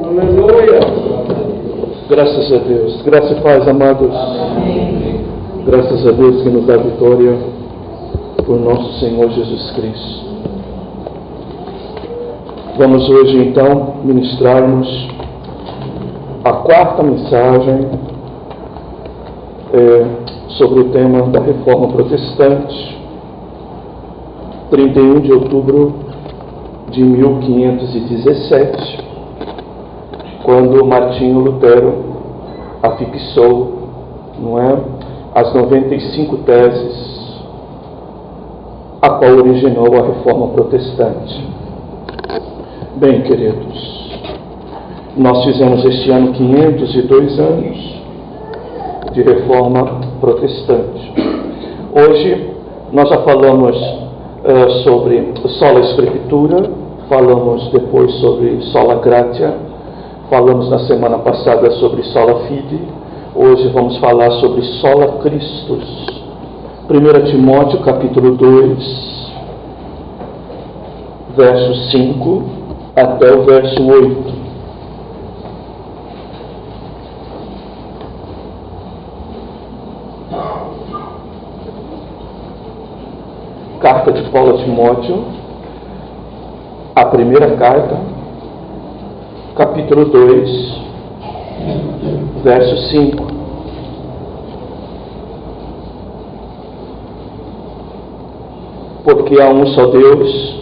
Aleluia! Graças a Deus. Graça e paz, amados. Amém. Graças a Deus que nos dá vitória por nosso Senhor Jesus Cristo. Vamos hoje então ministrarmos a quarta mensagem sobre o tema da Reforma Protestante, 31 de outubro de 1517, quando Martinho Lutero afixou, as 95 teses a qual originou a Reforma Protestante. Bem, queridos, nós fizemos este ano 502 anos de Reforma Protestante. Hoje nós já falamos sobre sola Scriptura, falamos depois sobre sola Gratia, falamos na semana passada sobre sola Fide, hoje vamos falar sobre sola Christus. 1 Timóteo capítulo 2, verso 5 até o verso 8. Carta de Paulo a Timóteo, a primeira carta, capítulo 2, verso 5. Porque há um só Deus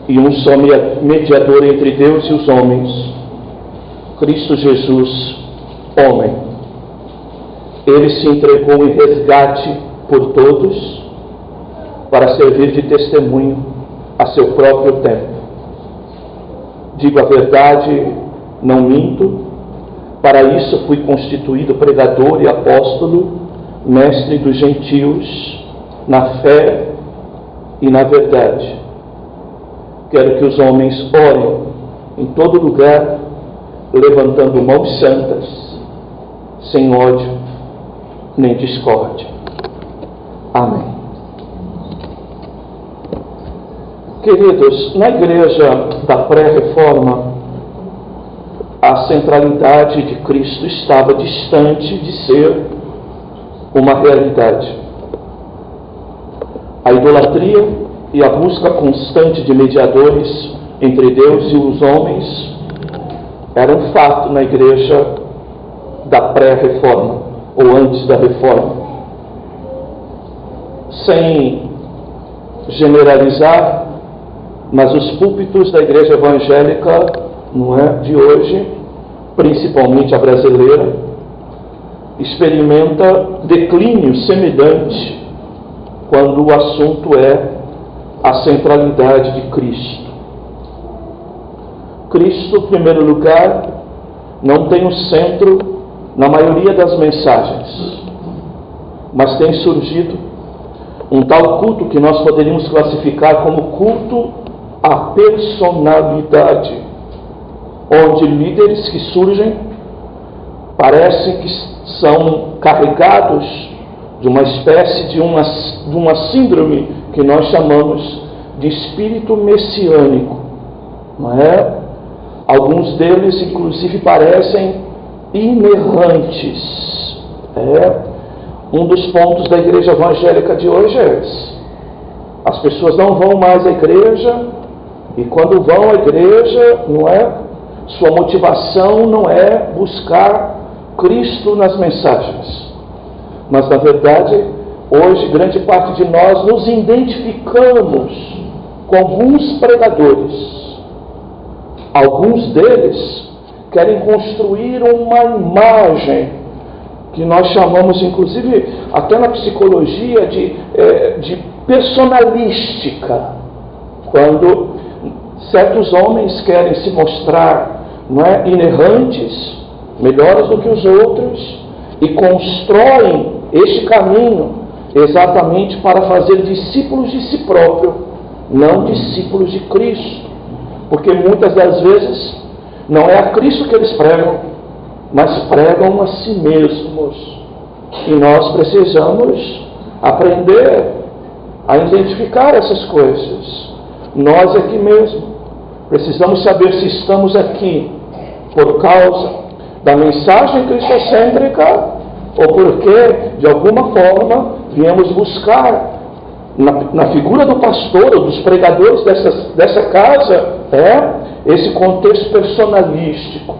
e um só mediador entre Deus e os homens, Cristo Jesus, homem. Ele se entregou em resgate por todos, para servir de testemunho a seu próprio tempo. Digo a verdade, não minto, para isso fui constituído pregador e apóstolo, mestre dos gentios, na fé e na verdade. Quero que os homens orem em todo lugar, levantando mãos santas, sem ódio nem discórdia. Amém. Queridos, na igreja da pré-reforma, a centralidade de Cristo estava distante de ser uma realidade. A idolatria e a busca constante de mediadores entre Deus e os homens era um fato na igreja da pré-reforma, ou antes da reforma. Sem generalizar, mas os púlpitos da igreja evangélica, de hoje, principalmente a brasileira, experimenta declínio semelhante quando o assunto é a centralidade de Cristo. Cristo, em primeiro lugar, não tem o centro na maioria das mensagens, mas tem surgido um tal culto que nós poderíamos classificar como culto à personalidade, onde líderes que surgem parecem que são carregados de uma espécie de uma síndrome que nós chamamos de espírito messiânico, não é? Alguns deles, inclusive, parecem inerrantes. Um dos pontos da igreja evangélica de hoje é esse. As pessoas não vão mais à igreja, e quando vão à igreja, sua motivação não é buscar Cristo nas mensagens. Mas, na verdade, hoje, grande parte de nós nos identificamos com alguns pregadores. Alguns deles querem construir uma imagem que nós chamamos, inclusive, até na psicologia, de personalística, quando certos homens querem se mostrar inerrantes, melhores do que os outros, e constroem este caminho exatamente para fazer discípulos de si próprio, não discípulos de Cristo, porque muitas das vezes não é a Cristo que eles pregam, mas pregam a si mesmos. E nós precisamos aprender a identificar essas coisas. Nós aqui mesmo Precisamos saber se estamos aqui por causa da mensagem cristocêntrica ou porque, de alguma forma, viemos buscar na figura do pastor ou dos pregadores dessa casa esse contexto personalístico.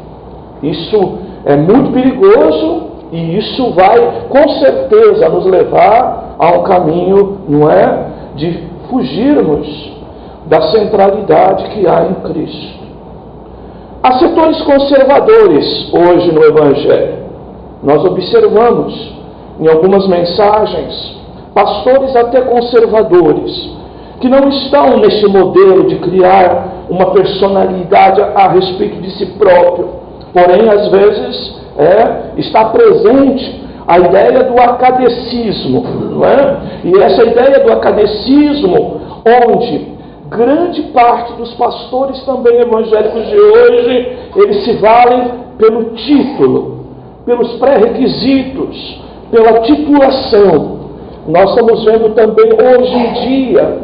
Isso é muito perigoso e isso vai, com certeza, nos levar a um caminho, não é, de fugirmos da centralidade que há em Cristo. Há setores conservadores hoje no Evangelho. Nós observamos em algumas mensagens pastores até conservadores que não estão nesse modelo de criar uma personalidade a respeito de si próprio. Porém, às vezes, está presente a ideia do acadecismo, não é? E essa ideia do acadecismo, onde grande parte dos pastores também evangélicos de hoje, eles se valem pelo título, pelos pré-requisitos, pela titulação. Nós estamos vendo também hoje em dia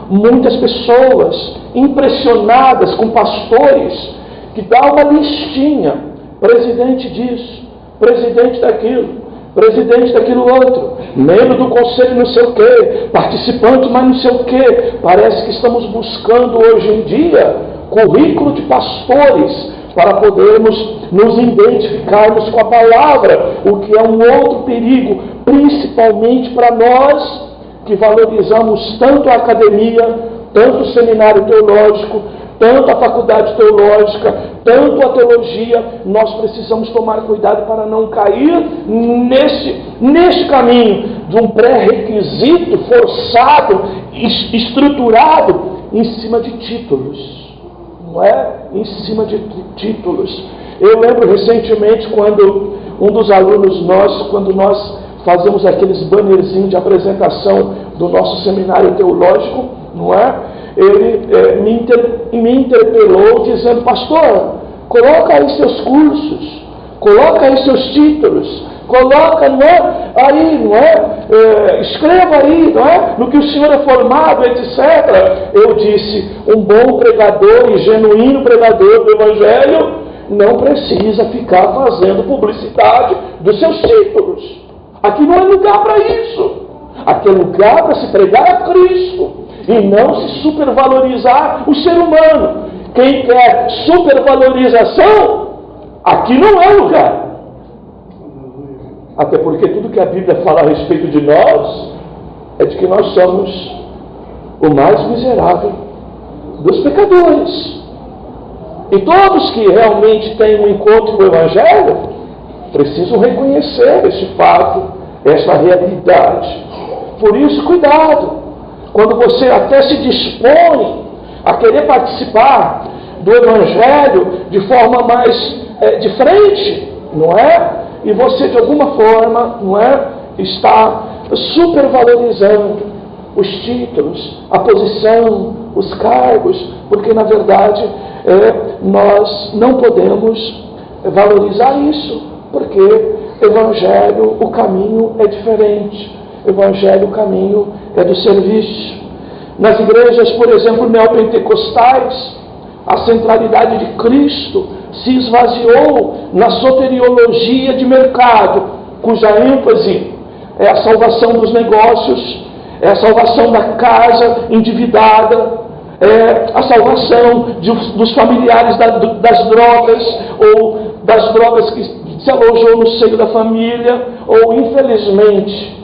muitas pessoas impressionadas com pastores que dão uma listinha, presidente disso, presidente daquilo, presidente daquilo outro, membro do conselho não sei o quê, participante mas não sei o quê. Parece que estamos buscando hoje em dia currículo de pastores para podermos nos identificarmos com a palavra, o que é um outro perigo, principalmente para nós que valorizamos tanto a academia, tanto o seminário teológico, tanto a faculdade teológica, tanto a teologia. Nós precisamos tomar cuidado para não cair neste caminho de um pré-requisito forçado, estruturado em cima de títulos. Não é? Em cima de títulos. Eu lembro recentemente quando um dos alunos nossos, quando nós fazemos aqueles bannerzinhos de apresentação do nosso seminário teológico, não é? Ele me interpelou dizendo: pastor, coloca aí seus cursos, coloca aí seus títulos, coloca, não é? Aí, não é? Escreva aí, não é? No que o senhor é formado, etc. Eu disse: um bom pregador e genuíno pregador do Evangelho não precisa ficar fazendo publicidade dos seus títulos. Aqui não é lugar para isso. Aqui é lugar para se pregar a Cristo e não se supervalorizar o ser humano. Quem quer supervalorização, aqui não é lugar. Até porque tudo que a Bíblia fala a respeito de nós é de que nós somos o mais miserável dos pecadores. E todos que realmente têm um encontro com o Evangelho precisam reconhecer este fato, esta realidade. Por isso, cuidado. Quando você até se dispõe a querer participar do Evangelho de forma mais de frente, não é? E você, de alguma forma, não é? Está supervalorizando os títulos, a posição, os cargos, porque, na verdade, nós não podemos valorizar isso, porque Evangelho, o caminho é diferente. Evangelho, o caminho é do serviço. Nas igrejas, por exemplo, neopentecostais, a centralidade de Cristo se esvaziou na soteriologia de mercado, cuja ênfase é a salvação dos negócios, é a salvação da casa endividada, é a salvação dos familiares das drogas, ou das drogas que se alojou no seio da família, ou, infelizmente,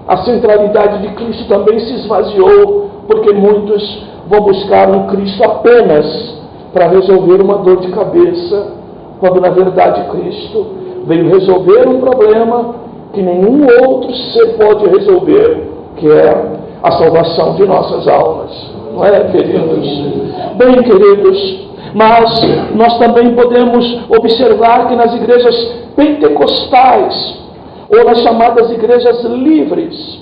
a centralidade de Cristo também se esvaziou, porque muitos vão buscar um Cristo apenas para resolver uma dor de cabeça, quando na verdade Cristo veio resolver um problema que nenhum outro ser pode resolver, que é a salvação de nossas almas. Não é, queridos? Bem, queridos, mas nós também podemos observar que nas igrejas pentecostais, ou nas chamadas igrejas livres,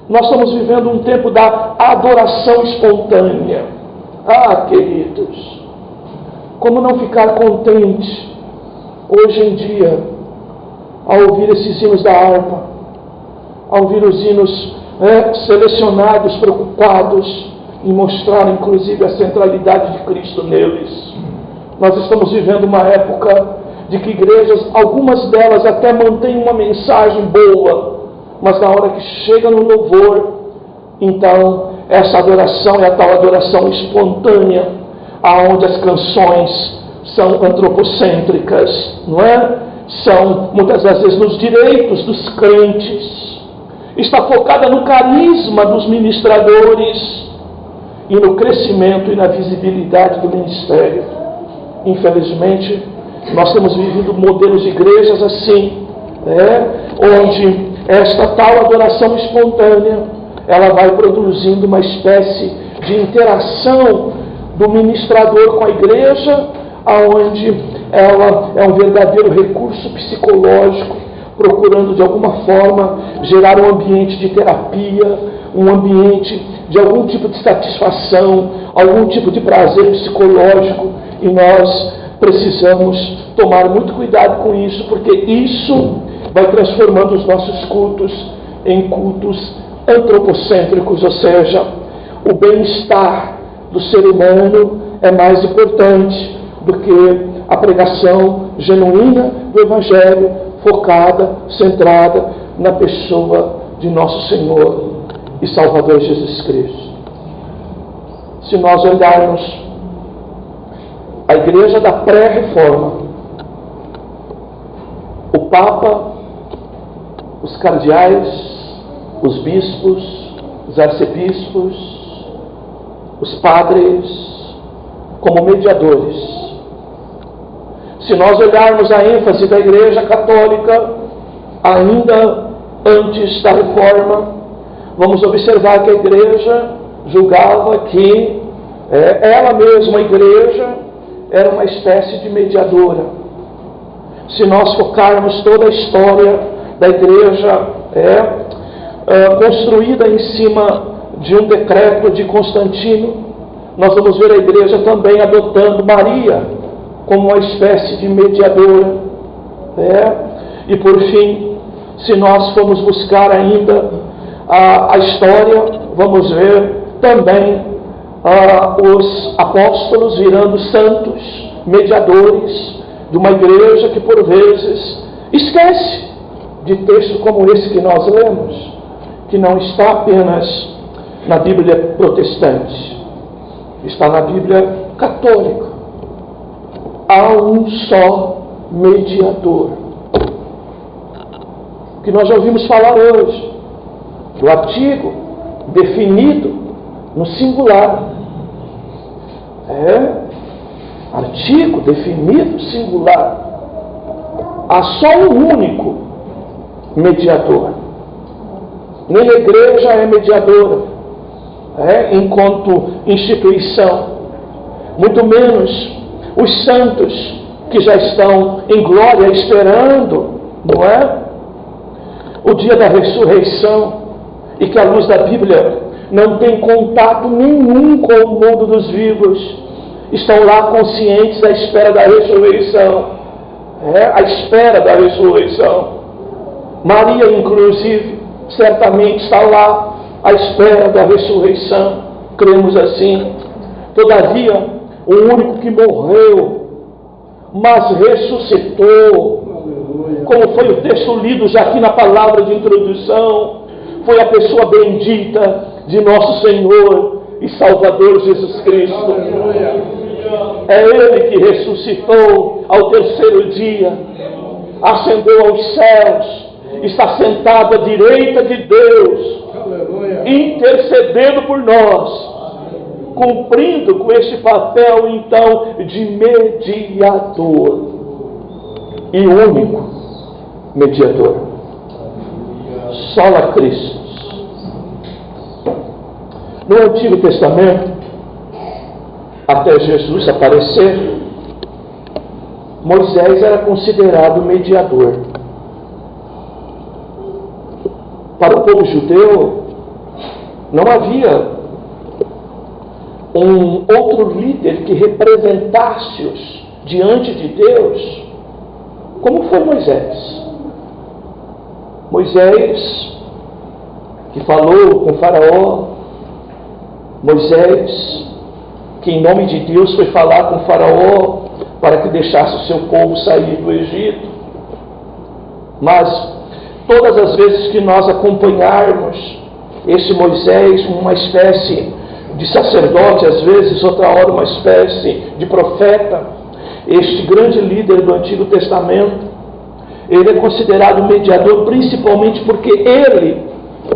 nós estamos vivendo um tempo da adoração espontânea. Ah, queridos, como não ficar contente hoje em dia ao ouvir esses hinos da harpa, ao ouvir os hinos selecionados, preocupados e mostrar, inclusive, a centralidade de Cristo neles. Nós estamos vivendo uma época de que igrejas, algumas delas até mantêm uma mensagem boa, mas na hora que chega no louvor, então essa adoração é a tal adoração espontânea, aonde as canções são antropocêntricas, não é? São muitas das vezes nos direitos dos crentes, está focada no carisma dos ministradores e no crescimento e na visibilidade do ministério. Infelizmente, nós temos vivido modelos de igrejas assim, onde esta tal adoração espontânea, ela vai produzindo uma espécie de interação do ministrador com a igreja, aonde ela é um verdadeiro recurso psicológico, procurando de alguma forma gerar um ambiente de terapia, um ambiente de algum tipo de satisfação, algum tipo de prazer psicológico, e nós precisamos tomar muito cuidado com isso, porque isso vai transformando os nossos cultos em cultos antropocêntricos, ou seja, o bem-estar do ser humano é mais importante do que a pregação genuína do Evangelho, focada, centrada na pessoa de nosso Senhor e Salvador Jesus Cristo. Se nós olharmos a igreja da pré-reforma, o Papa, os cardeais, os bispos, os arcebispos, os padres, como mediadores. Se nós olharmos a ênfase da Igreja Católica, ainda antes da Reforma, vamos observar que a Igreja julgava que ela mesma, a Igreja, era uma espécie de mediadora. Se nós focarmos toda a história da Igreja construída em cima de um decreto de Constantino, nós vamos ver a Igreja também adotando Maria como uma espécie de mediadora. E por fim, se nós formos buscar ainda a história, vamos ver também os apóstolos virando santos, mediadores de uma igreja que por vezes esquece de texto como esse que nós lemos, que não está apenas na Bíblia protestante, está na Bíblia católica. Há um só mediador, que nós já ouvimos falar hoje, do artigo definido no singular. Artigo definido singular. Há só um único mediador. Nem a igreja é mediadora, enquanto instituição, muito menos os santos que já estão em glória esperando, não é? O dia da ressurreição, e que a luz da Bíblia não tem contato nenhum com o mundo dos vivos, estão lá conscientes da espera da ressurreição, a espera da ressurreição. Maria, inclusive, certamente está lá à espera da ressurreição, cremos assim. Todavia, o único que morreu, mas ressuscitou, como foi o texto lido já aqui na palavra de introdução, foi a pessoa bendita de nosso Senhor e Salvador Jesus Cristo. É Ele que ressuscitou ao terceiro dia, ascendeu aos céus, está sentado à direita de Deus, intercedendo por nós, cumprindo com este papel então de mediador e único mediador, sola Cristo. No Antigo Testamento, até Jesus aparecer, Moisés era considerado mediador. Para o povo judeu, não havia um outro líder que representasse-os diante de Deus, como foi Moisés. Moisés, que falou com Faraó, Moisés, que em nome de Deus foi falar com o faraó para que deixasse o seu povo sair do Egito. Mas todas as vezes que nós acompanharmos esse Moisés, uma espécie de sacerdote, às vezes, outra hora uma espécie de profeta, este grande líder do Antigo Testamento, ele é considerado mediador principalmente porque ele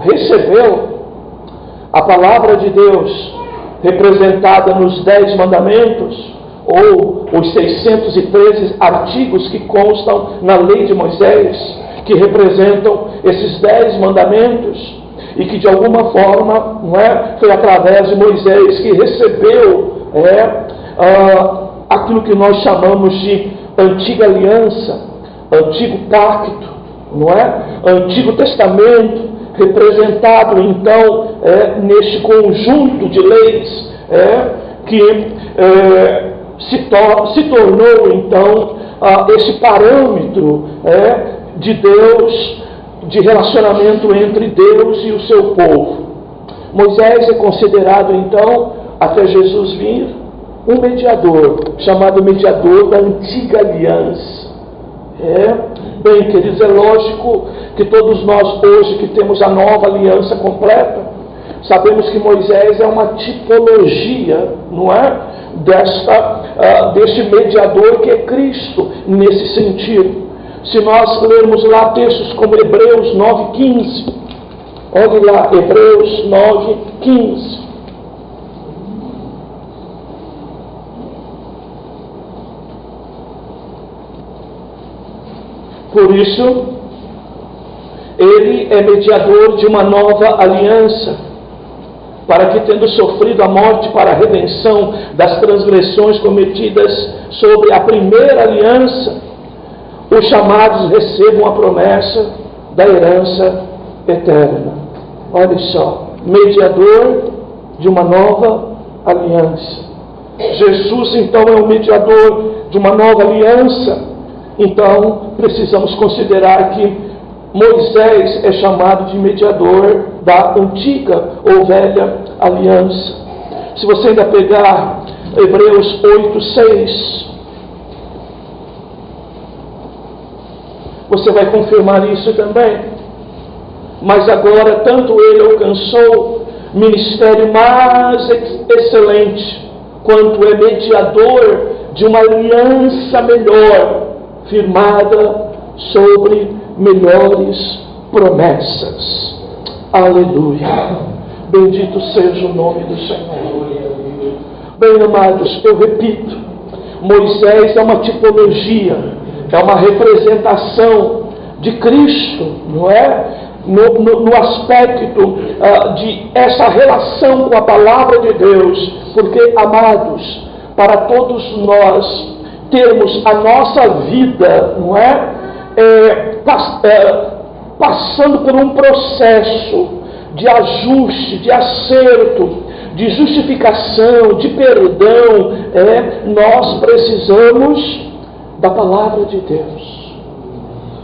recebeu a palavra de Deus representada nos 10 mandamentos, ou os 613 artigos que constam na lei de Moisés, que representam esses 10 mandamentos, e que de alguma forma, foi através de Moisés que recebeu aquilo que nós chamamos de antiga aliança, antigo pacto, Antigo Testamento, representado então neste conjunto de leis que se tornou então esse parâmetro de Deus, de relacionamento entre Deus e o seu povo. Moisés é considerado então, até Jesus vir, um mediador, chamado mediador da antiga aliança. Bem, queridos, é lógico que todos nós hoje que temos a nova aliança completa, sabemos que Moisés é uma tipologia, deste mediador que é Cristo, nesse sentido. Se nós lermos lá textos como Hebreus 9,15, olhe lá, Hebreus 9,15. Por isso, ele é mediador de uma nova aliança, para que, tendo sofrido a morte para a redenção das transgressões cometidas sobre a primeira aliança, os chamados recebam a promessa da herança eterna. Olha só, mediador de uma nova aliança. Jesus, então, é o mediador de uma nova aliança. Então, precisamos considerar que Moisés é chamado de mediador da antiga ou velha aliança. Se você ainda pegar Hebreus 8:6, você vai confirmar isso também. Mas agora, tanto ele alcançou ministério mais excelente, quanto é mediador de uma aliança melhor, firmada sobre melhores promessas. Aleluia. Bendito seja o nome do Senhor. Bem, amados, eu repito, Moisés é uma tipologia, é uma representação de Cristo, no aspecto de essa relação com a palavra de Deus, porque, amados, para todos nós termos a nossa vida, passando por um processo de ajuste, de acerto, de justificação, de perdão, nós precisamos da palavra de Deus.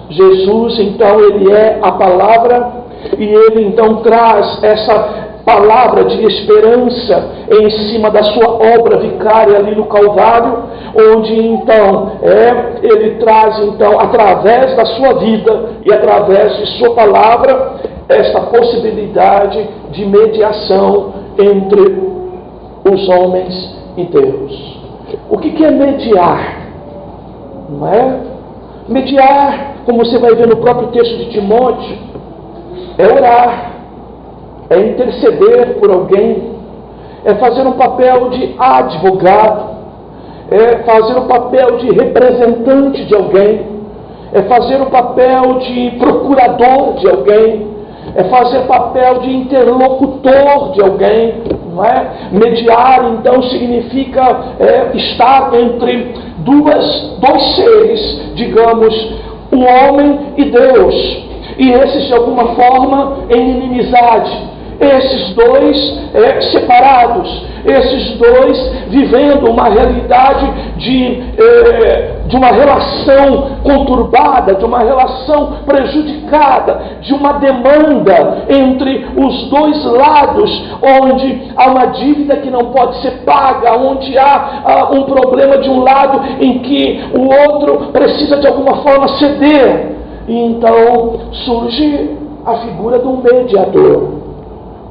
Jesus, então, ele é a palavra, e ele então traz essa palavra de esperança em cima da sua obra vicária ali no Calvário, onde então ele traz então através da sua vida e através de sua palavra esta possibilidade de mediação entre os homens e Deus. O que é mediar? Não é? Mediar, como você vai ver no próprio texto de Timóteo, é orar, é interceder por alguém, é fazer um papel de advogado, é fazer um papel de representante de alguém, é fazer um papel de procurador de alguém, é fazer papel de interlocutor de alguém, não é? Mediar, então, significa estar entre dois seres, digamos, o homem e Deus, e esses de alguma forma em inimizade, esses dois separados, esses dois vivendo uma realidade de uma relação conturbada, de uma relação prejudicada, de uma demanda entre os dois lados, onde há uma dívida que não pode ser paga, onde há um problema de um lado em que o outro precisa de alguma forma ceder. E então surge a figura do mediador.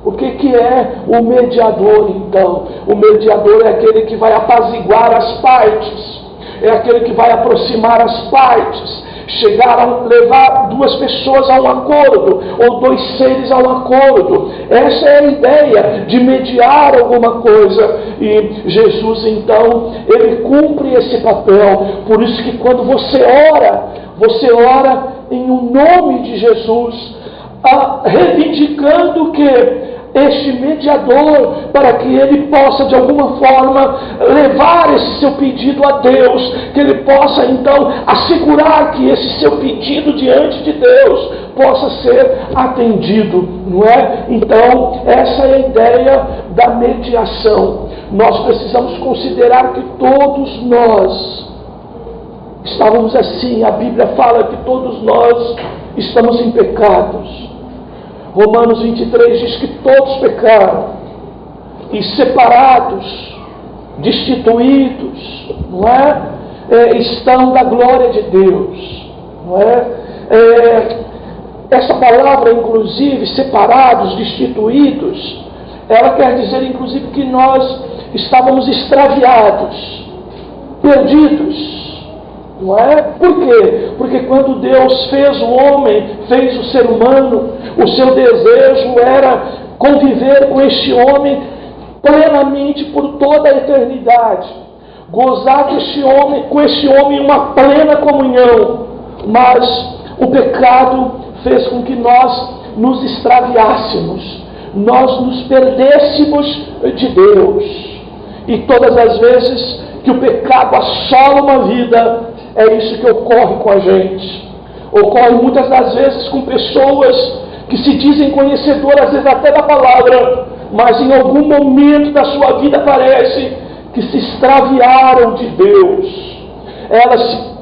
O que é o mediador, então? O mediador é aquele que vai apaziguar as partes, é aquele que vai aproximar as partes, chegar a levar duas pessoas a um acordo, ou dois seres a um acordo. Essa é a ideia de mediar alguma coisa. E Jesus, então, ele cumpre esse papel. Por isso que quando você ora em o nome de Jesus, reivindicando que este mediador, para que ele possa de alguma forma levar esse seu pedido a Deus, que ele possa então assegurar que esse seu pedido diante de Deus possa ser atendido, não é? Então, essa é a ideia da mediação. Nós precisamos considerar que todos nós estávamos assim. A Bíblia fala que todos nós estamos em pecados. Romanos 23 diz que todos pecaram e separados, destituídos, não é? Estão da glória de Deus, não é? Essa palavra, inclusive, separados, destituídos, ela quer dizer, inclusive, que nós estávamos extraviados, perdidos. Não é? Por quê? Porque quando Deus fez o homem, fez o ser humano, o seu desejo era conviver com este homem plenamente por toda a eternidade, gozar com este homem uma plena comunhão. Mas o pecado fez com que nós nos extraviássemos, nós nos perdêssemos de Deus. E todas as vezes que o pecado assola uma vida, é isso que ocorre com a gente. Ocorre muitas das vezes com pessoas que se dizem conhecedoras, às vezes até da palavra, mas em algum momento da sua vida parece que se extraviaram de Deus. Elas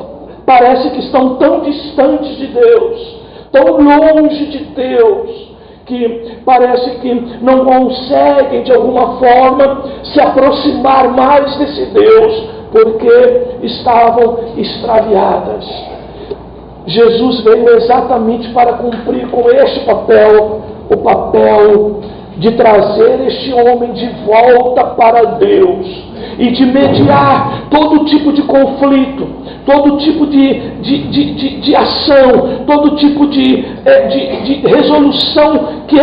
parece que estão tão distantes de Deus, tão longe de Deus, que parece que não conseguem de alguma forma se aproximar mais desse Deus, porque estavam extraviadas. Jesus veio exatamente para cumprir com este papel, o papel de trazer este homem de volta para Deus e de mediar todo tipo de conflito, todo tipo de ação, todo tipo de resolução que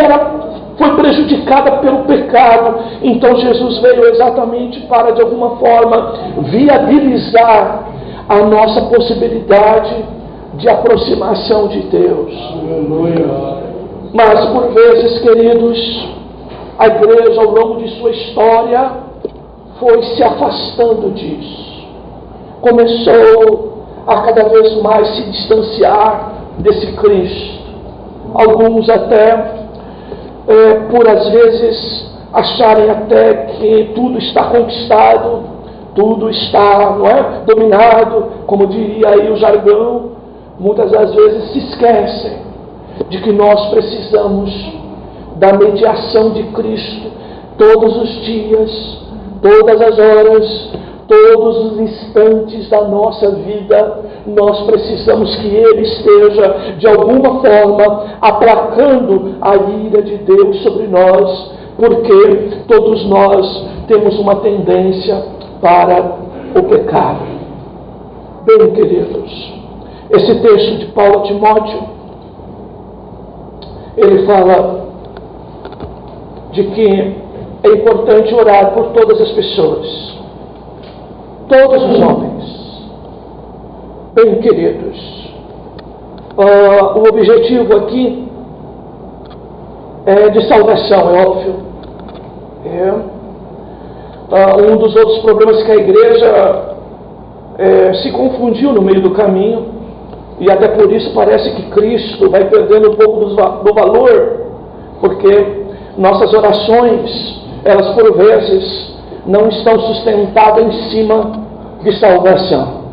foi prejudicada pelo pecado. Então Jesus veio exatamente para, de alguma forma, viabilizar a nossa possibilidade de aproximação de Deus. Aleluia. Mas por vezes, queridos, a igreja ao longo de sua história foi se afastando disso. Começou a cada vez mais se distanciar desse Cristo. Alguns até por às vezes acharem até que tudo está conquistado, tudo está, não é, dominado, como diria aí o jargão. Muitas das vezes se esquecem de que nós precisamos da mediação de Cristo todos os dias, todas as horas, todos os instantes da nossa vida. Nós precisamos que Ele esteja, de alguma forma, aplacando a ira de Deus sobre nós, porque todos nós temos uma tendência para o pecado. Bem, queridos, esse texto de Paulo a Timóteo, ele fala de que é importante orar por todas as pessoas, todos os homens. Bem, queridos, o objetivo aqui é de salvação, é óbvio. Um dos outros problemas que a igreja se confundiu no meio do caminho, e até por isso parece que Cristo vai perdendo um pouco do valor, porque nossas orações, elas por vezes não estão sustentadas em cima de salvação.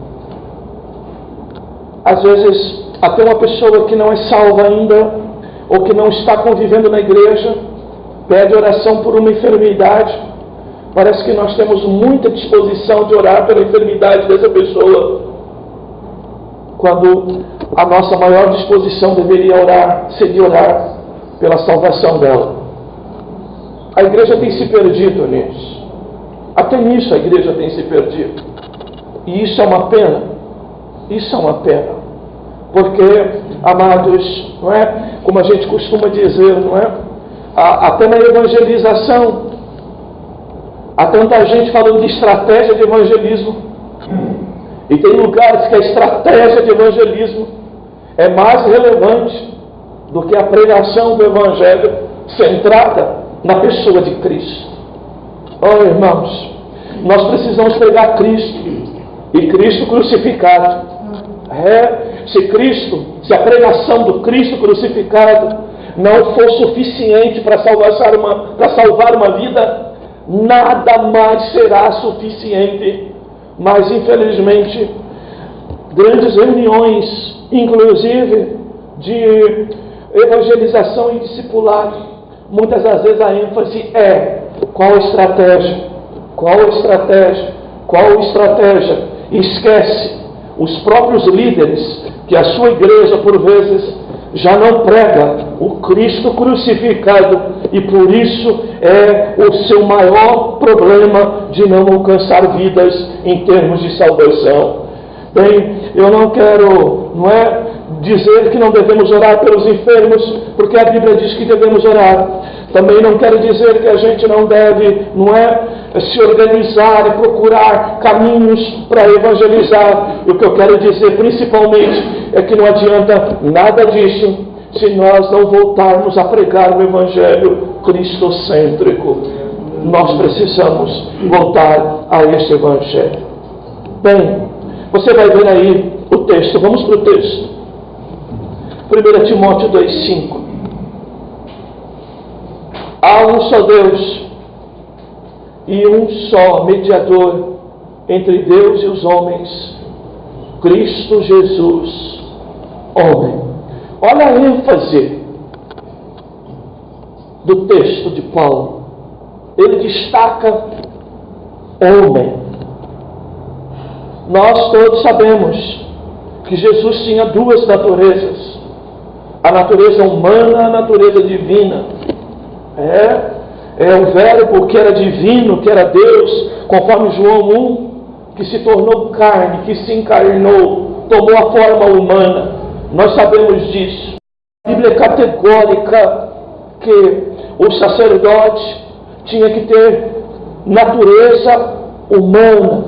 Às vezes, até uma pessoa que não é salva ainda, ou que não está convivendo na igreja, pede oração por uma enfermidade. Parece que nós temos muita disposição de orar pela enfermidade dessa pessoa, quando a nossa maior disposição seria orar pela salvação dela. A igreja tem se perdido nisso. Até nisso a igreja tem se perdido. E isso é uma pena. Isso é uma pena. Porque, amados, não é? Como a gente costuma dizer, não é? Até na evangelização, há tanta gente falando de estratégia de evangelismo. E tem lugares que a estratégia de evangelismo é mais relevante do que a pregação do Evangelho centrada na pessoa de Cristo. Oh, irmãos, nós precisamos pregar Cristo e Cristo crucificado. Se a pregação do Cristo crucificado não for suficiente para salvar uma vida, nada mais será suficiente. Mas, infelizmente, grandes reuniões, inclusive de evangelização e discipulado, muitas das vezes a ênfase é qual estratégia, e esquece os próprios líderes que a sua igreja, por vezes, já não prega o Cristo crucificado, e por isso é o seu maior problema de não alcançar vidas em termos de salvação. Bem, eu não quero, dizer que não devemos orar pelos enfermos, porque a Bíblia diz que devemos orar. Também não quero dizer que a gente não deve, se organizar e procurar caminhos para evangelizar. E o que eu quero dizer principalmente é que não adianta nada disso se nós não voltarmos a pregar o Evangelho cristocêntrico. Nós precisamos voltar a esse Evangelho. Bem, você vai ver aí o texto. Vamos para o texto. 1 Timóteo 2,5. Há um só Deus e um só mediador entre Deus e os homens, Cristo Jesus, homem. Olha a ênfase do texto de Paulo. Ele destaca homem. Nós todos sabemos que Jesus tinha duas naturezas: a natureza humana e a natureza divina. É o verbo que era divino, que era Deus, conforme João 1, que se tornou carne, que se encarnou, tomou a forma humana. Nós sabemos disso. A Bíblia é categórica que o sacerdote tinha que ter natureza humana.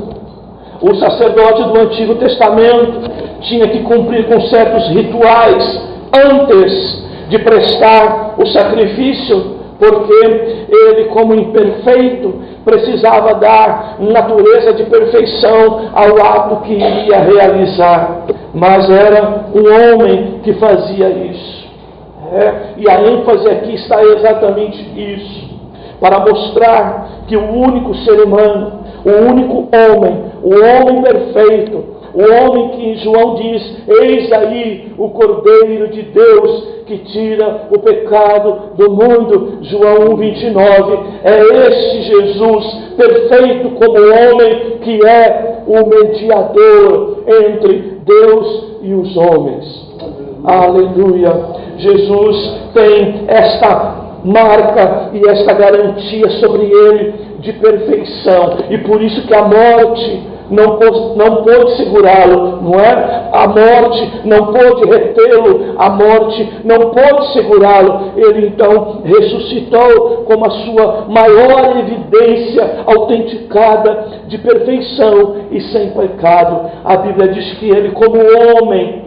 O sacerdote do Antigo Testamento tinha que cumprir com certos rituais antes de prestar o sacrifício, porque ele, como imperfeito, precisava dar natureza de perfeição ao ato que iria realizar. Mas era um homem que fazia isso. E a ênfase aqui está exatamente isso, para mostrar que o único ser humano, o único homem, o homem perfeito, o homem que João diz: eis aí o Cordeiro de Deus que tira o pecado do mundo, João 1,29, é este Jesus, perfeito como homem, que é o mediador entre Deus e os homens. Aleluia! Jesus tem esta marca e esta garantia sobre ele de perfeição, e por isso que a morte não pôde segurá-lo, A morte não pôde retê-lo, a morte não pôde segurá-lo. Ele então ressuscitou como a sua maior evidência autenticada de perfeição e sem pecado. A Bíblia diz que ele, como homem,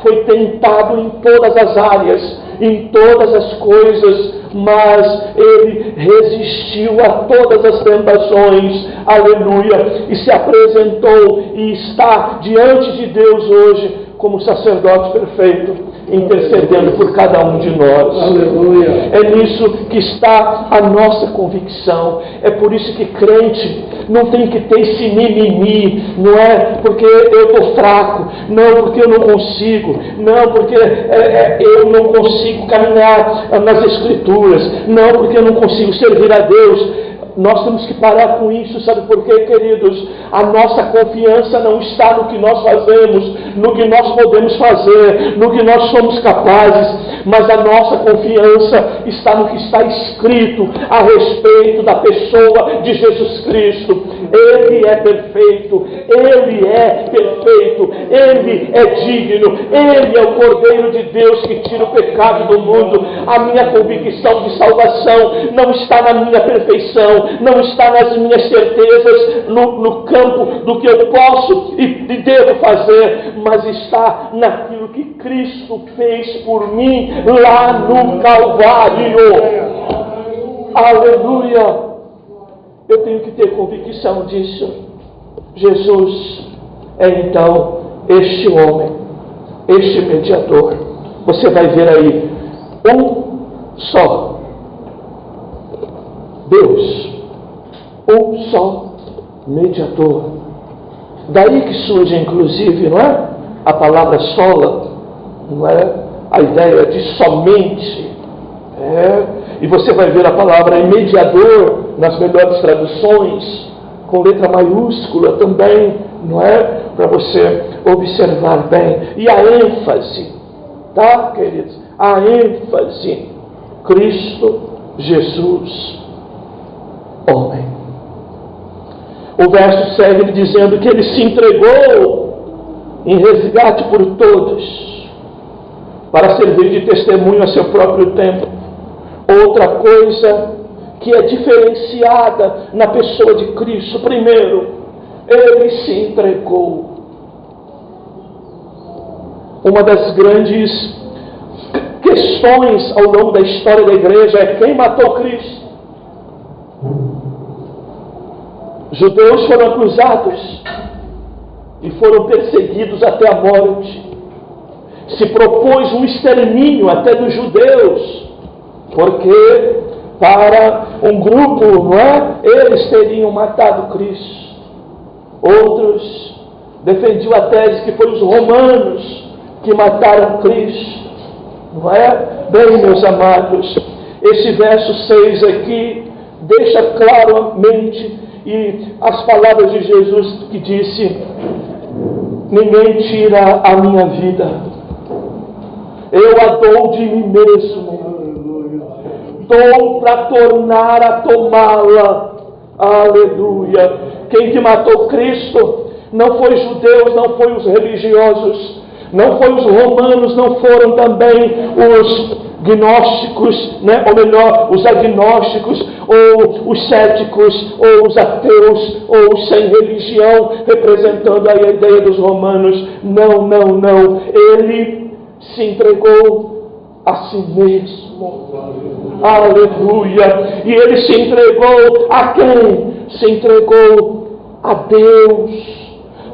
foi tentado em todas as áreas, em todas as coisas, mas ele resistiu a todas as tentações, aleluia, e se apresentou e está diante de Deus hoje como sacerdote perfeito. intercedendo por cada um de nós. Aleluia. É nisso que está a nossa convicção. É por isso que crente não tem que ter esse mimimi, não é porque eu estou fraco, não porque eu não consigo, não porque eu não consigo caminhar nas Escrituras, não porque eu não consigo servir a Deus. Nós temos que parar com isso, sabe por quê, queridos? A nossa confiança não está no que nós fazemos, no que nós podemos fazer, no que nós somos capazes, mas a nossa confiança está no que está escrito a respeito da pessoa de Jesus Cristo. Ele é perfeito, Ele é perfeito, Ele é digno, Ele é o Cordeiro de Deus que tira o pecado do mundo. A minha convicção de salvação não está na minha perfeição, não está nas minhas certezas, no campo do que eu posso e devo fazer, mas está naquilo que Cristo fez por mim lá no Calvário. Aleluia! Eu tenho que ter convicção disso. Jesus é então este homem, este mediador. Você vai ver aí, um só Deus, um só mediador. Daí que surge, inclusive, não é? A palavra sola, não é? A ideia de somente. E você vai ver a palavra mediador nas melhores traduções, com letra maiúscula também, não é? Para você observar bem. E a ênfase, tá, queridos? A ênfase, Cristo Jesus, homem. O verso segue dizendo que ele se entregou em resgate por todos, para servir de testemunho a seu próprio tempo. Outra coisa que é diferenciada na pessoa de Cristo: primeiro, ele se entregou. Uma das grandes questões ao longo da história da igreja é quem matou Cristo. Judeus foram acusados e foram perseguidos até a morte. Se propôs um extermínio até dos judeus, porque para um grupo, não é? Eles teriam matado Cristo. Outros defendiam a tese que foram os romanos que mataram Cristo, não é? Bem, meus amados, esse verso 6 aqui deixa claramente, e as palavras de Jesus que disse: ninguém tira a minha vida, eu a dou de mim mesmo, dou para tornar a tomá-la. Aleluia. Quem que matou Cristo não foi judeus, não foi os religiosos, não foi os romanos, não foram também os gnósticos, né? Ou melhor, os agnósticos, ou os céticos, ou os ateus, ou os sem religião, representando aí a ideia dos romanos. Não, não, não. Ele se entregou a si mesmo. Aleluia. E ele se entregou a quem? Se entregou a Deus.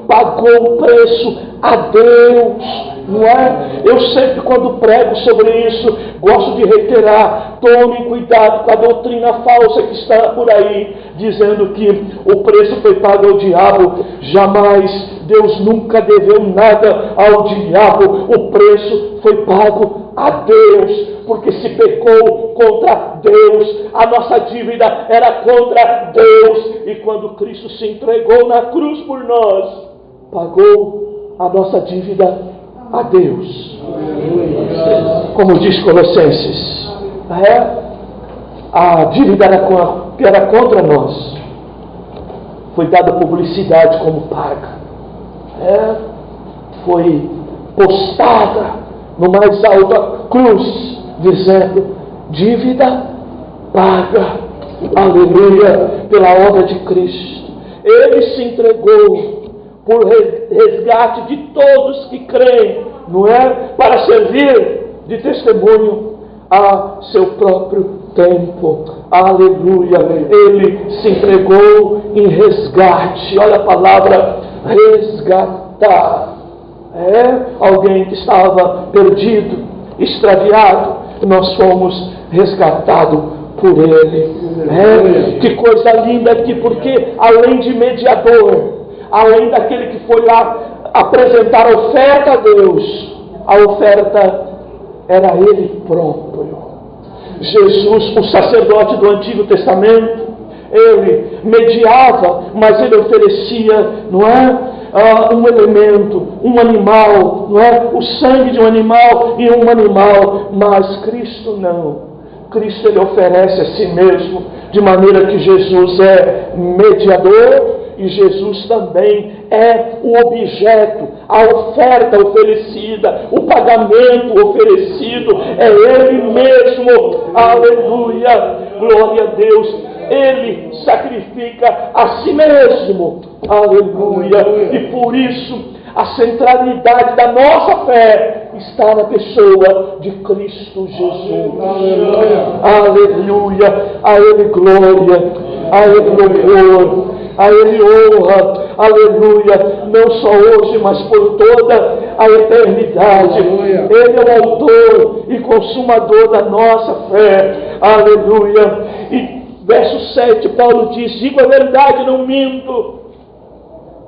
Pagou o preço a Deus, não é? Eu sempre, quando prego sobre isso, gosto de reiterar: tome cuidado com a doutrina falsa que está por aí, dizendo que o preço foi pago ao diabo. Jamais, Deus nunca deveu nada ao diabo. O preço foi pago a Deus, porque se pecou contra Deus, a nossa dívida era contra Deus, e quando Cristo se entregou na cruz por nós, pagou a nossa dívida a Deus. Como diz Colossenses, a dívida era contra nós, foi dada publicidade como paga, foi postada no mais alta cruz, dizendo: dívida paga, aleluia, pela obra de Cristo. Ele se entregou por resgate de todos que creem, não é? Para servir de testemunho a seu próprio tempo. Aleluia. Ele se entregou em resgate. Olha a palavra resgatar. Alguém que estava perdido, extraviado, nós fomos resgatados por Ele. Que coisa linda aqui, porque além de mediador, além daquele que foi lá apresentar a oferta a Deus, a oferta era Ele próprio. Jesus, o sacerdote do Antigo Testamento, ele mediava, mas ele oferecia, um elemento, um animal, o sangue de um animal e um animal, mas Cristo não. Cristo ele oferece a si mesmo, de maneira que Jesus é mediador e Jesus também é o objeto, a oferta oferecida, o pagamento oferecido, é Ele mesmo. Aleluia, glória a Deus. Ele sacrifica a si mesmo. Aleluia. E por isso a centralidade da nossa fé está na pessoa de Cristo Jesus. Aleluia. A Ele glória, a Ele louvor, a Ele honra. Aleluia. Não só hoje, mas por toda a eternidade. Ele é o autor e consumador da nossa fé. Aleluia. E verso 7, Paulo diz: digo a verdade, não minto.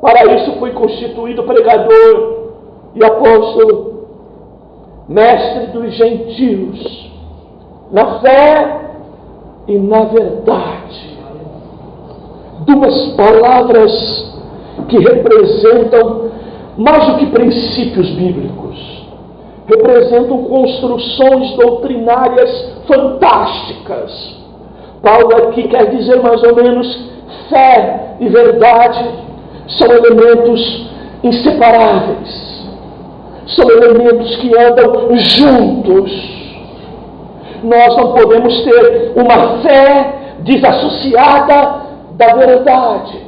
Para isso fui constituído pregador e apóstolo, mestre dos gentios, na fé e na verdade. Duas palavras que representam mais do que princípios bíblicos, representam construções doutrinárias fantásticas. Paulo aqui quer dizer mais ou menos: fé e verdade são elementos inseparáveis, são elementos que andam juntos. Nós não podemos ter uma fé desassociada da verdade,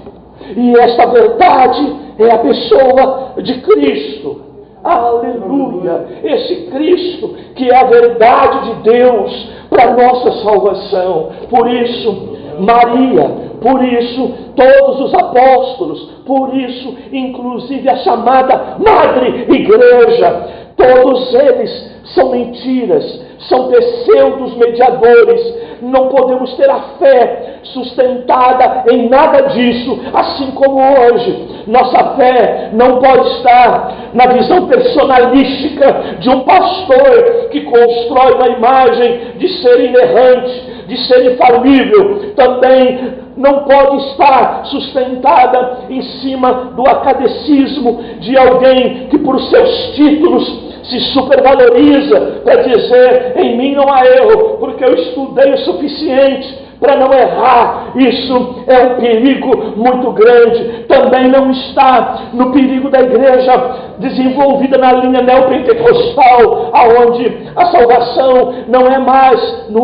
e esta verdade é a pessoa de Cristo. Aleluia! Esse Cristo que é a verdade de Deus para a nossa salvação. Por isso Maria, por isso todos os apóstolos, por isso inclusive a chamada Madre Igreja, todos eles são mentiras, são pseudos mediadores. Não podemos ter a fé sustentada em nada disso, assim como hoje. Nossa fé não pode estar na visão personalística de um pastor que constrói uma imagem de ser inerrante, de ser infalível. Também não pode estar sustentada em cima do acadecismo de alguém que por seus títulos se supervaloriza para dizer: em mim não há erro, porque eu estudei o suficiente para não errar. Isso é um perigo muito grande. Também não está no perigo da igreja desenvolvida na linha neopentecostal, aonde a salvação não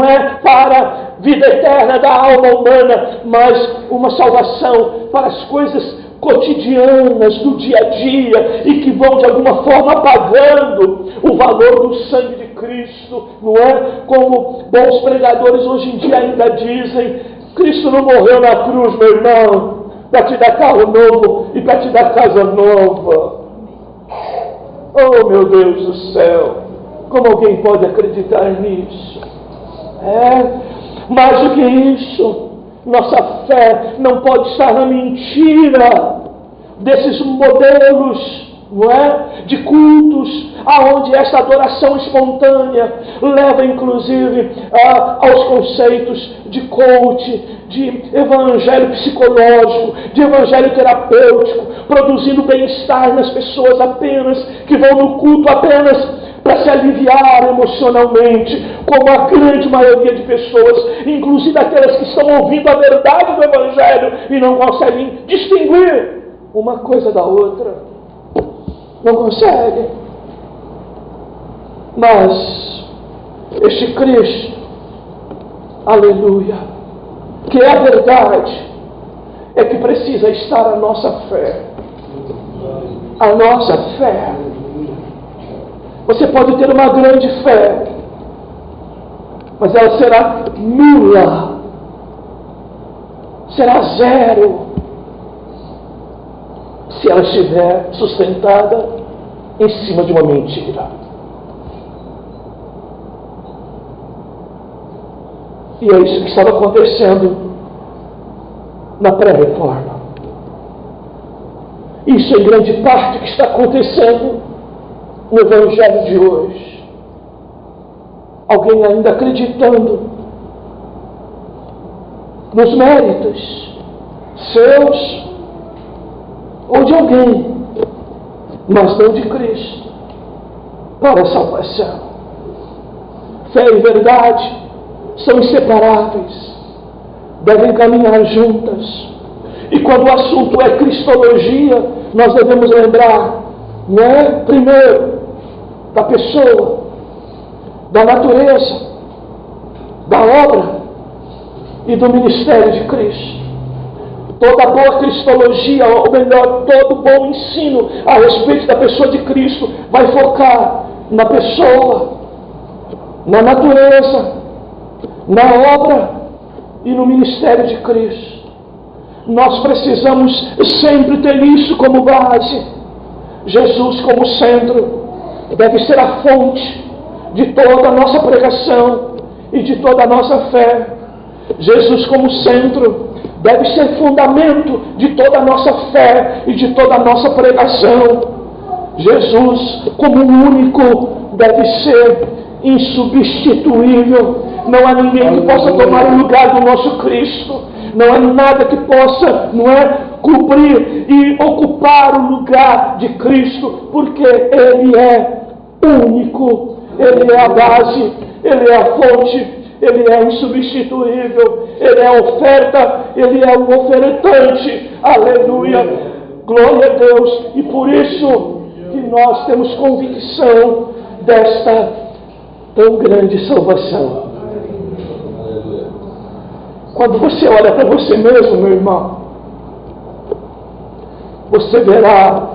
é para a vida eterna da alma humana, mas uma salvação para as coisas cotidianas do dia a dia e que vão de alguma forma apagando o valor do sangue de Cristo, não é? Como bons pregadores hoje em dia ainda dizem: Cristo não morreu na cruz, meu irmão, para te dar carro novo e para te dar casa nova. Oh, meu Deus do céu, como alguém pode acreditar nisso? Mais do que isso, nossa fé não pode estar na mentira desses modelos, não é? De cultos, aonde esta adoração espontânea leva inclusive aos conceitos de coach, de evangelho psicológico, de evangelho terapêutico, produzindo bem-estar nas pessoas apenas, que vão no culto apenas para se aliviar emocionalmente, como a grande maioria de pessoas, inclusive aquelas que estão ouvindo a verdade do Evangelho e não conseguem distinguir uma coisa da outra. Não conseguem. Mas este Cristo, aleluia, que é a verdade, é que precisa estar a nossa fé. A nossa fé. Você pode ter uma grande fé, mas ela será nula, será zero, se ela estiver sustentada em cima de uma mentira. E é isso que estava acontecendo na pré-reforma. Isso em grande parte que está acontecendo no Evangelho de hoje. Alguém ainda acreditando nos méritos seus ou de alguém, mas não de Cristo, para a salvação. Fé e verdade são inseparáveis, devem caminhar juntas. E quando o assunto é cristologia, nós devemos lembrar, não é? Primeiro, da pessoa, da natureza, da obra e do ministério de Cristo. Toda boa cristologia, ou melhor, todo bom ensino a respeito da pessoa de Cristo vai focar na pessoa, na natureza, na obra e no ministério de Cristo. Nós precisamos sempre ter isso como base. Jesus como centro deve ser a fonte de toda a nossa pregação e de toda a nossa fé. Jesus como centro deve ser fundamento de toda a nossa fé e de toda a nossa pregação. Jesus como único deve ser insubstituível. Não há ninguém que possa tomar o lugar do nosso Cristo. Não há nada que possa, cobrir e ocupar o lugar de Cristo, porque Ele é único, Ele é a base, Ele é a fonte, Ele é insubstituível, Ele é a oferta, Ele é o ofertante. Aleluia! Glória a Deus! E por isso que nós temos convicção desta tão grande salvação. Quando você olha para você mesmo, meu irmão, você verá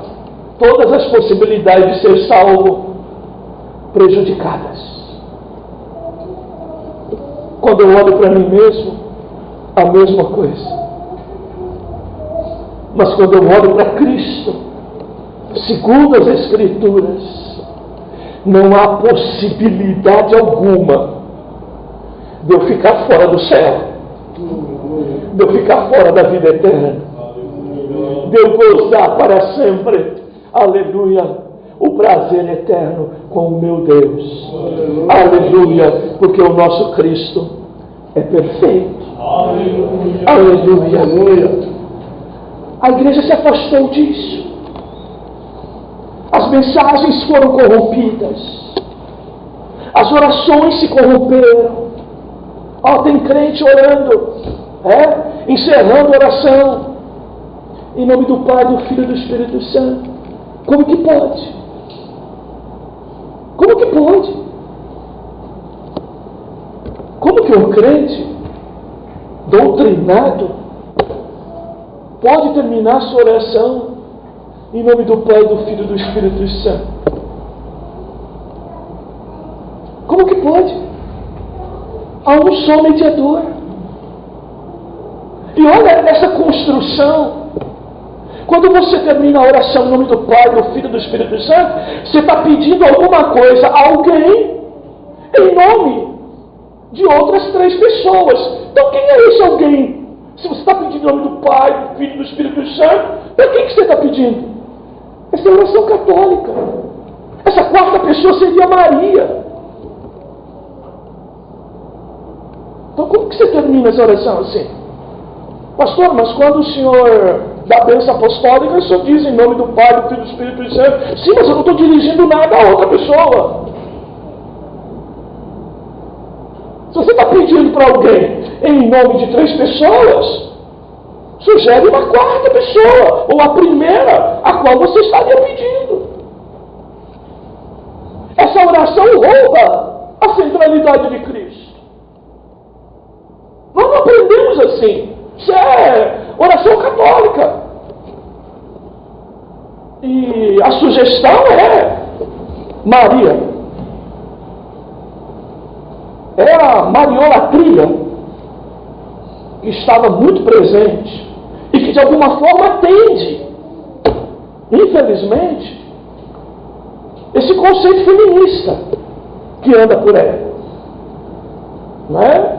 todas as possibilidades de ser salvo prejudicadas. Quando eu olho para mim mesmo, a mesma coisa. Mas quando eu olho para Cristo, segundo as Escrituras, não há possibilidade alguma de eu ficar fora do céu, de eu ficar fora da vida eterna, de eu gozar para sempre, aleluia, o prazer eterno com o meu Deus, aleluia, porque o nosso Cristo é perfeito, aleluia, aleluia. A igreja se afastou disso, as mensagens foram corrompidas, as orações se corromperam. Tem crente orando, encerrando a oração, em nome do Pai, do Filho e do Espírito Santo. Como que pode? Como que pode? Como que um crente doutrinado pode terminar sua oração em nome do Pai, do Filho e do Espírito Santo? Como que pode? Há um só mediador. E olha essa construção. Quando você termina a oração em nome do Pai, do Filho e do Espírito Santo, você está pedindo alguma coisa a alguém em nome de outras 3 pessoas. Então quem é esse alguém? Se você está pedindo em nome do Pai, do Filho e do Espírito Santo, para quem que você está pedindo? Essa é a oração católica. Essa 4ª pessoa seria Maria. Então como que você termina essa oração assim? Pastor, mas quando o senhor dá a bênção apostólica, o senhor diz em nome do Pai, do Filho e do Espírito Santo. Sim, mas eu não estou dirigindo nada a outra pessoa. Se você está pedindo para alguém em nome de 3 pessoas, sugere uma 4ª pessoa, ou a primeira a qual você estaria pedindo. Essa oração rouba a centralidade de Cristo. Nós não aprendemos assim. Isso é oração católica. E a sugestão é Maria. É a mariolatria que estava muito presente e que de alguma forma tende, infelizmente, conceito feminista que anda por aí. Não é?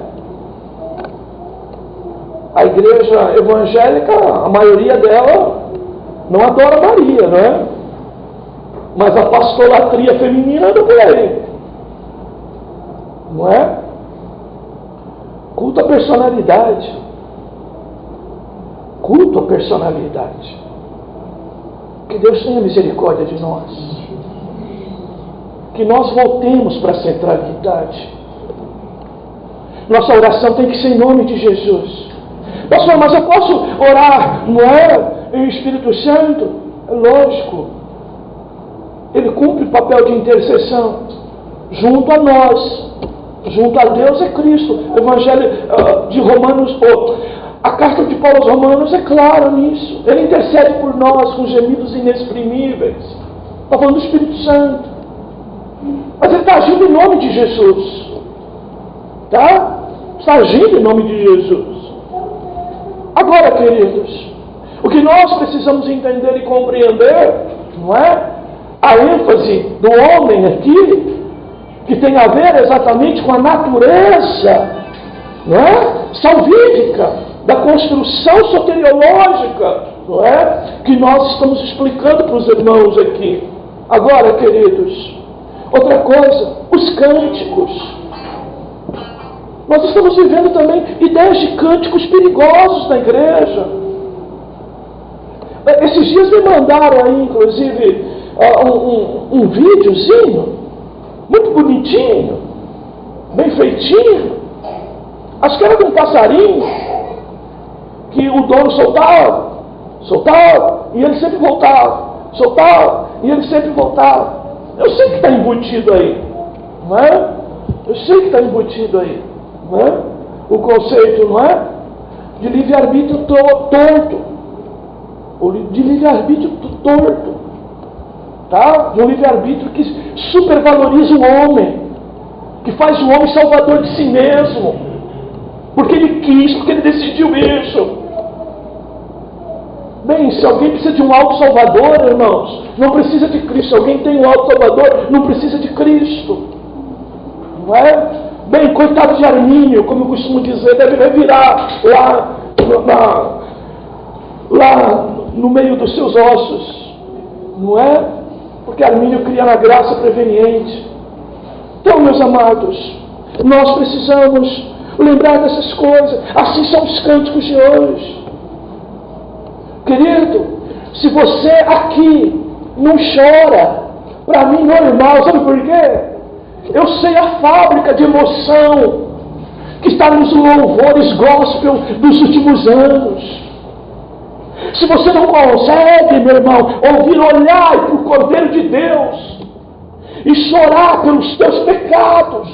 A igreja evangélica, a maioria dela não adora Maria, não é? Mas a pastolatria feminina anda por aí. Não é? Culto à personalidade. Culto à personalidade. Que Deus tenha misericórdia de nós. Que nós voltemos para a centralidade. Nossa oração tem que ser em nome de Jesus. Pastor, mas eu posso orar, não é? Em Espírito Santo? É lógico. Ele cumpre o papel de intercessão junto a nós. Junto a Deus é Cristo. O Evangelho de Romanos, a carta de Paulo aos Romanos é clara nisso. Ele intercede por nós com gemidos inexprimíveis. Está falando do Espírito Santo. Mas ele está agindo em nome de Jesus. Tá? Está agindo em nome de Jesus. Agora, queridos, o que nós precisamos entender e compreender, não é? A ênfase do homem aqui, que tem a ver exatamente com a natureza, não é? Salvífica, da construção soteriológica, não é? Que nós estamos explicando para os irmãos aqui. Agora, queridos, outra coisa, os cânticos. Nós estamos vivendo também ideias de cânticos perigosos na igreja. Esses dias me mandaram aí, inclusive, um videozinho, muito bonitinho, bem feitinho. Acho que era de um passarinho, que o dono soltava, e ele sempre voltava, e ele sempre voltava. Eu sei que está embutido aí, não é? Eu sei que está embutido aí, não é? O conceito, não é? De livre-arbítrio torto, ou de livre-arbítrio torto, tá? De um livre-arbítrio que supervaloriza o homem, que faz o homem salvador de si mesmo, porque ele quis, porque ele decidiu isso. Bem, se alguém precisa de um auto-salvador, irmãos, não precisa de Cristo. Se alguém tem um auto-salvador, não precisa de Cristo. Não é? Bem, coitado de Armínio, como eu costumo dizer, deve revirar lá no meio dos seus ossos. Não é? Porque Armínio cria na graça preveniente. Então, meus amados, nós precisamos lembrar dessas coisas. Assim são os cânticos de hoje. Querido, se você aqui não chora, para mim normal, sabe por quê? Eu sei a fábrica de emoção que está nos louvores gospel dos últimos anos. Se você não consegue, meu irmão, ouvir, olhar para o Cordeiro de Deus e chorar pelos teus pecados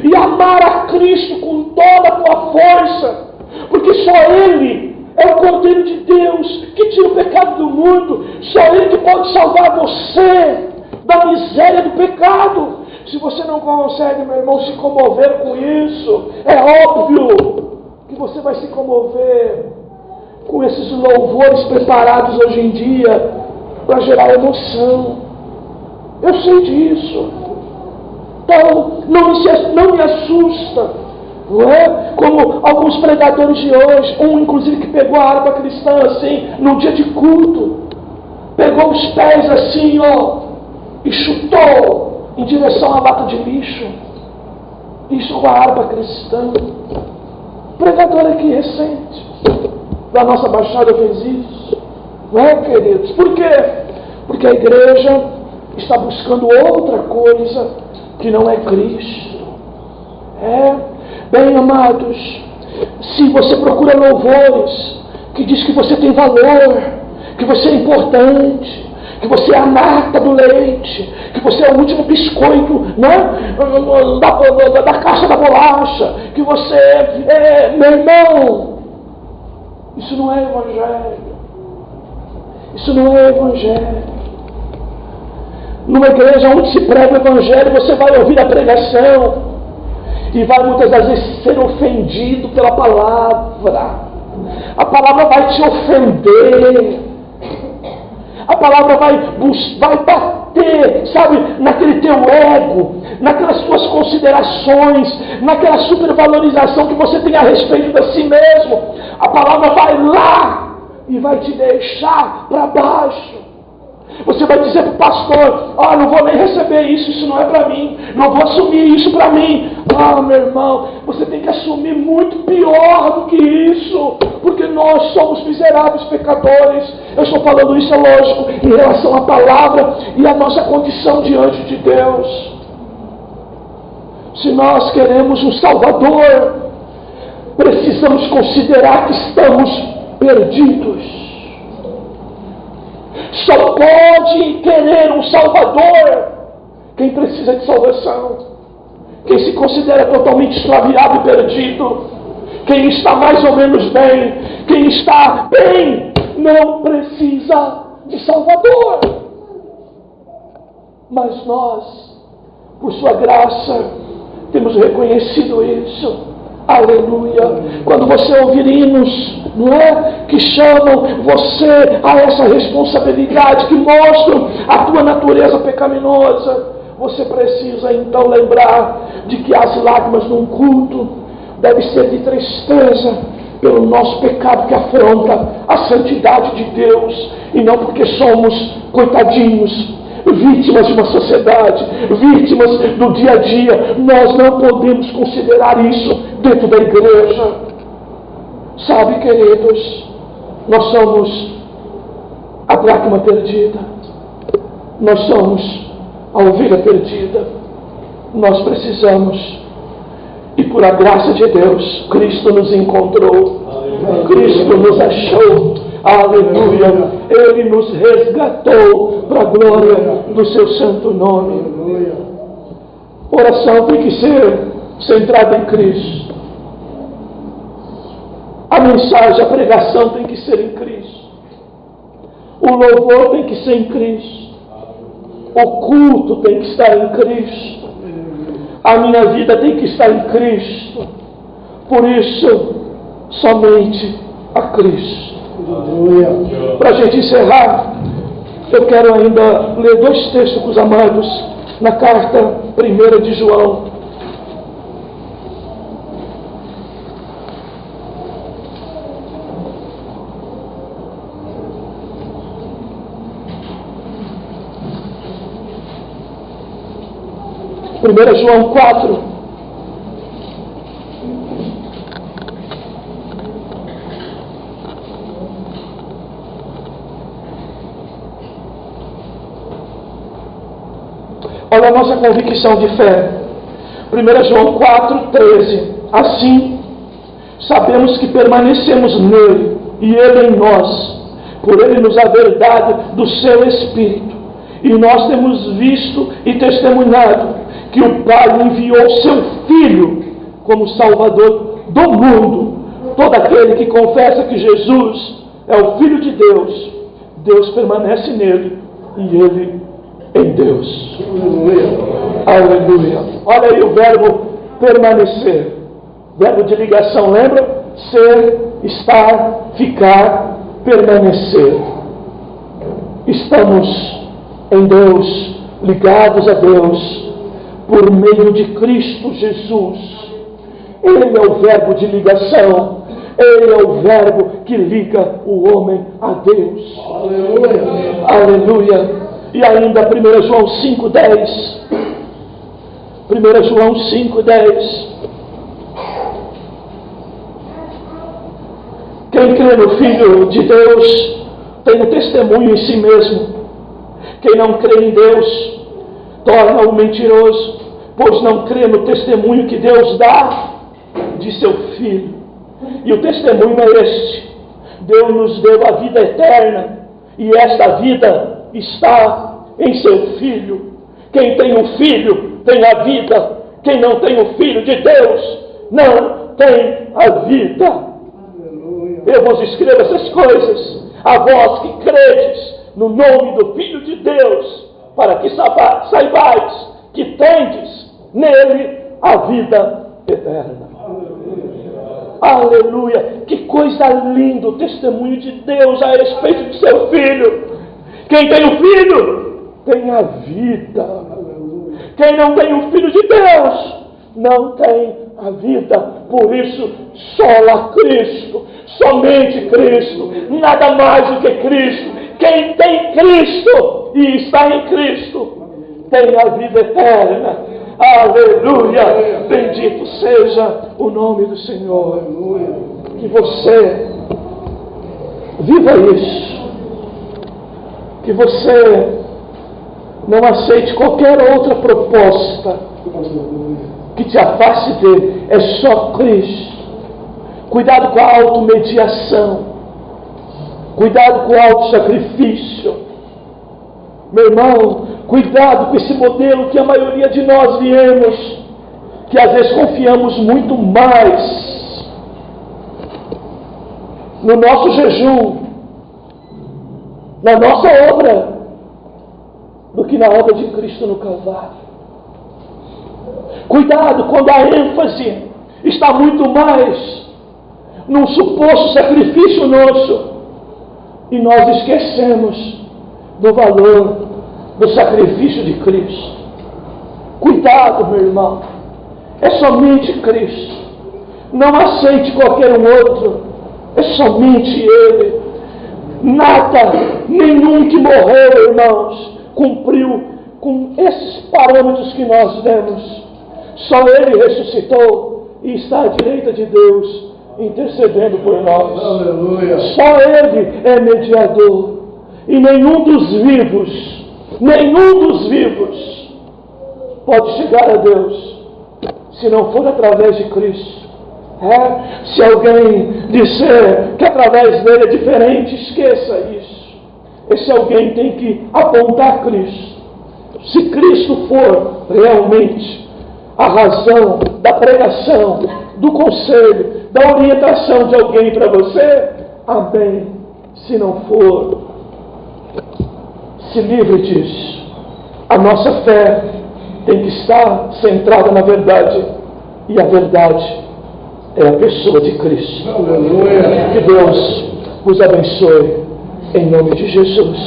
e amar a Cristo com toda a tua força, porque só Ele é o Cordeiro de Deus que tira o pecado do mundo. Só Ele que pode salvar você da miséria do pecado. Se você não consegue, meu irmão, se comover com isso, é óbvio que você vai se comover com esses louvores preparados hoje em dia para gerar emoção. Eu sei disso. Então, não me assusta. Não é? Como alguns pregadores de hoje, inclusive que pegou a harpa cristã assim, num dia de culto, pegou os pés assim, e chutou em direção à lata de lixo. Isso com a harpa cristã. Pregador aqui recente, da nossa Baixada, fez isso. Não é, queridos? Por quê? Porque a igreja está buscando outra coisa que não é Cristo. Bem, amados, se você procura louvores que diz que você tem valor, que você é importante, que você é a nata do leite, que você é o último biscoito, né, da caixa da bolacha, que você é meu irmão, isso não é evangelho. Isso não é evangelho. Numa igreja onde se prega o evangelho, você vai ouvir a pregação e vai muitas das vezes ser ofendido pela palavra. A palavra vai te ofender. A palavra vai bater, sabe, naquele teu ego, naquelas tuas considerações, naquela supervalorização que você tem a respeito de si mesmo. A palavra vai lá e vai te deixar para baixo. Você vai dizer para o pastor: não vou nem receber isso não é para mim, não vou assumir isso para mim. Meu irmão, você tem que assumir muito pior do que isso, porque nós somos miseráveis pecadores. Eu estou falando isso, é lógico, em relação à palavra e à nossa condição diante de Deus. Se nós queremos um Salvador, precisamos considerar que estamos perdidos. Só pode querer um Salvador quem precisa de salvação, quem se considera totalmente extraviado e perdido, quem está mais ou menos bem, quem está bem, não precisa de Salvador. Mas nós, por sua graça, temos reconhecido isso. Aleluia. Quando você ouvir hinos, não é? Que chamam você a essa responsabilidade, que mostram a tua natureza pecaminosa, você precisa então lembrar de que as lágrimas num culto devem ser de tristeza pelo nosso pecado que afronta a santidade de Deus, e não porque somos coitadinhos, vítimas de uma sociedade, vítimas do dia a dia. Nós não podemos considerar isso dentro da igreja. Sabe, queridos, nós somos a dracma perdida, nós somos a ovelha perdida. Nós precisamos, e por a graça de Deus, Cristo nos encontrou, Cristo nos achou. Aleluia! Ele nos resgatou para a glória do seu santo nome. Oração tem que ser centrada em Cristo. A mensagem, a pregação tem que ser em Cristo. O louvor tem que ser em Cristo. O culto tem que estar em Cristo. A minha vida tem que estar em Cristo. Por isso, somente a Cristo. Para a gente encerrar, eu quero ainda ler 2 textos com os amados na carta 1 de João. Primeira João 4. Olha a nossa convicção de fé. 1 João 4,13. Assim, sabemos que permanecemos nele e ele em nós, por ele nos haver dado do seu Espírito. E nós temos visto e testemunhado que o Pai enviou seu Filho como Salvador do mundo. Todo aquele que confessa que Jesus é o Filho de Deus, Deus permanece nele e ele em Deus. Aleluia. Olha aí o verbo permanecer, verbo de ligação, lembra? Ser, estar, ficar, permanecer. Estamos em Deus, ligados a Deus por meio de Cristo Jesus. Ele é o verbo de ligação, ele é o verbo que liga o homem a Deus. Aleluia. Aleluia. E ainda 1 João 5,10. 1 João 5,10. Quem crê no Filho de Deus tem um testemunho em si mesmo. Quem não crê em Deus torna-o mentiroso, pois não crê no testemunho que Deus dá de seu Filho. E o testemunho é este: Deus nos deu a vida eterna, e esta vida está em seu Filho. Quem tem um Filho tem a vida. Quem não tem o Filho de Deus não tem a vida. Aleluia. Eu vos escrevo essas coisas a vós que credes no nome do Filho de Deus, para que saibais que tendes nele a vida eterna. Aleluia! Que coisa linda o testemunho de Deus a respeito de seu Filho. Quem tem o Filho tem a vida. Quem não tem o Filho de Deus não tem a vida. Por isso, só Cristo, somente Cristo, nada mais do que Cristo. Quem tem Cristo e está em Cristo tem a vida eterna. Aleluia! Bendito seja o nome do Senhor. Que você viva isso. Que você não aceite qualquer outra proposta que te afaste dele. É só Cristo. Cuidado com a automediação. Cuidado com o autossacrifício. Meu irmão, cuidado com esse modelo que a maioria de nós viemos, que às vezes confiamos muito mais no nosso jejum, na nossa obra, do que na obra de Cristo no Calvário. Cuidado quando a ênfase está muito mais num suposto sacrifício nosso e nós esquecemos do valor do sacrifício de Cristo. Cuidado, meu irmão. É somente Cristo. Não aceite qualquer um outro. É somente Ele. Nada, nenhum que morreu, irmãos, cumpriu com esses parâmetros que nós vemos. Só Ele ressuscitou e está à direita de Deus, intercedendo por nós. Aleluia. Só Ele é mediador. E nenhum dos vivos pode chegar a Deus se não for através de Cristo. Se alguém disser que através dele é diferente, esqueça isso. Esse alguém tem que apontar Cristo. Se Cristo for realmente a razão da pregação, do conselho, da orientação de alguém para você, amém. Se não for, se livre disso. A nossa fé tem que estar centrada na verdade. E a verdade é a pessoa de Cristo. Aleluia. Que Deus os abençoe em nome de Jesus.